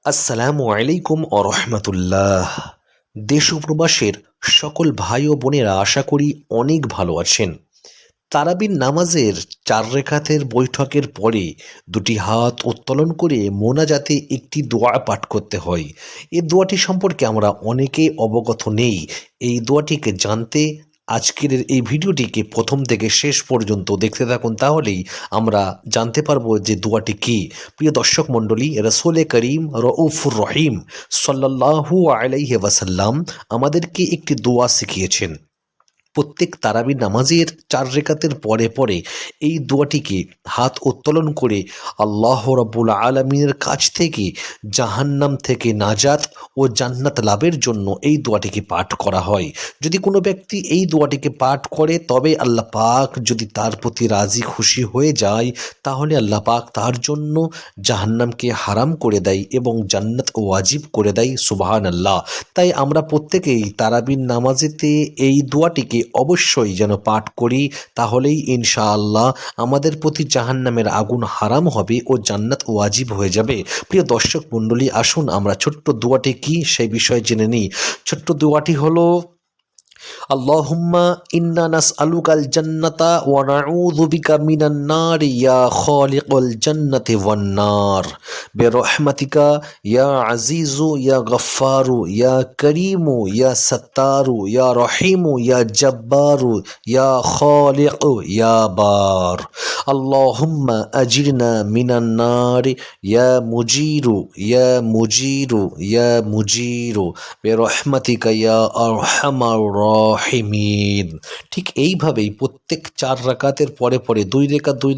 আসসালামু আলাইকুম রহমতুল্লাহ। দেশ ও প্রবাসের সকল ভাই ও বোনেরা আশা করি অনেক ভালো আছেন। তারাবির নামাজের 4 রেখাতের বৈঠকের পরে দুটি হাত উত্তোলন করে মোনাজাতে একটি দোয়া পাঠ করতে হয়। এই দোয়াটি সম্পর্কে আমরা অনেকেই অবগত নেই। এই দোয়াটিকে জানতে আজকের এই ভিডিওটিকে প্রথম থেকে শেষ পর্যন্ত দেখতে থাকুন, তাহলেই আমরা জানতে পারবো যে দোয়াটি কি। প্রিয় দর্শক মণ্ডলী, রসুলে করিম রউফুর রহিম সাল্লাল্লাহু আলাইহি ওয়াসাল্লাম আমাদেরকে একটি দোয়া শিখিয়েছেন। প্রত্যেক তারাবির নামাজের 4 রেকাতের পরে পরে এই দোয়াটিকে হাত উত্তোলন করে আল্লাহ রাব্বুল আলামিনের কাছ থেকে জাহান্নাম থেকে নাজাত ও জান্নাত লাভের জন্য এই দোয়াটিকে পাঠ করা হয়। যদি কোনো ব্যক্তি এই দোয়াটিকে পাঠ করে, তবে আল্লাহ পাক যদি তার প্রতি রাজি খুশি হয়ে যায়, তাহলে আল্লাহ পাক তার জন্য জাহান্নামকে হারাম করে দেয় এবং জান্নাত ওয়াজিব করে দেয়। সুবহানাল্লাহ। তাই আমরা প্রত্যেকেই তারাবির নামাজেতে এই দোয়াটিকে অবশ্যই যেন পাঠ করি, তাহলেই ইনশাআল্লাহ আমাদের প্রতি জাহান্নামের আগুন হারাম হবে ও জান্নাত ওয়াজিব হয়ে যাবে। প্রিয় দর্শক মণ্ডলী, আসুন আমরা ছোট্ট দোয়াটি কি সেই বিষয়ে জেনে নিই। ছোট্ট দোয়াটি হলো, আল্লাহুম্মা ইন্না নাসআলুকাল জান্নাতা ওয়া নাউযু বিকা মিনান নার ইয়া খালিকাল জান্নাতি ওয়ান নার বিরহমাতিকা ইয়া আজিজু ইয়া গফফারু ইয়া করিমু ইয়া সাত্তারু ইয়া রহিমু ইয়া জব্বারু ইয়া খালিকু ইয়া বার। আল্লাহুম্মা আজিরনা মিনান নার ইয়া মুজিরু ইয়া মুজিরু ইয়া মুজিরু বিরহমাতিকা ইয়া আরহামার রাহিমিন। ঠিক এইভাবেই প্রত্যেক 4 রাকাতের পরে পরে 2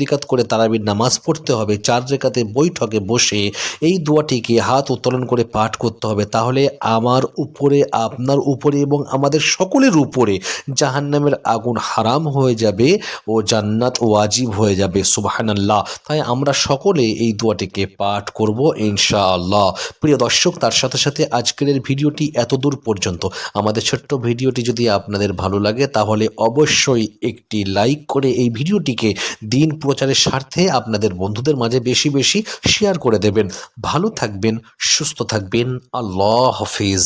রেকাত করে তারাবির নামাজ পড়তে হবে। 4 রেকাতে বৈঠকে বসে এই দোয়াটিকে হাত উত্তোলন করে পাঠ করতে হবে। তাহলে আমার উপরে, আপনার উপরে এবং আমাদের সকলের উপরে জাহান্নামের আগুন হারাম হয়ে যাবে ও জান্নাত ওয়াজিব হয়ে যাবে। সুবহানাল্লাহ। তাই আমরা সকলে এই দোয়াটিকে পাঠ করব ইনশাআল্লাহ। প্রিয় দর্শক, তার সাথে সাথে আজকের এই ভিডিওটি এতদূর পর্যন্ত। আমাদের ছোট্ট ভিডিওটি যদি আপনাদের ভালো লাগে, তাহলে অবশ্যই একটি লাইক করে এই ভিডিওটিকে দিন প্রচারের স্বার্থে আপনাদের বন্ধুদের মাঝে বেশি বেশি শেয়ার করে দেবেন। ভালো থাকবেন, সুস্থ থাকবেন। আল্লাহ হাফিজ।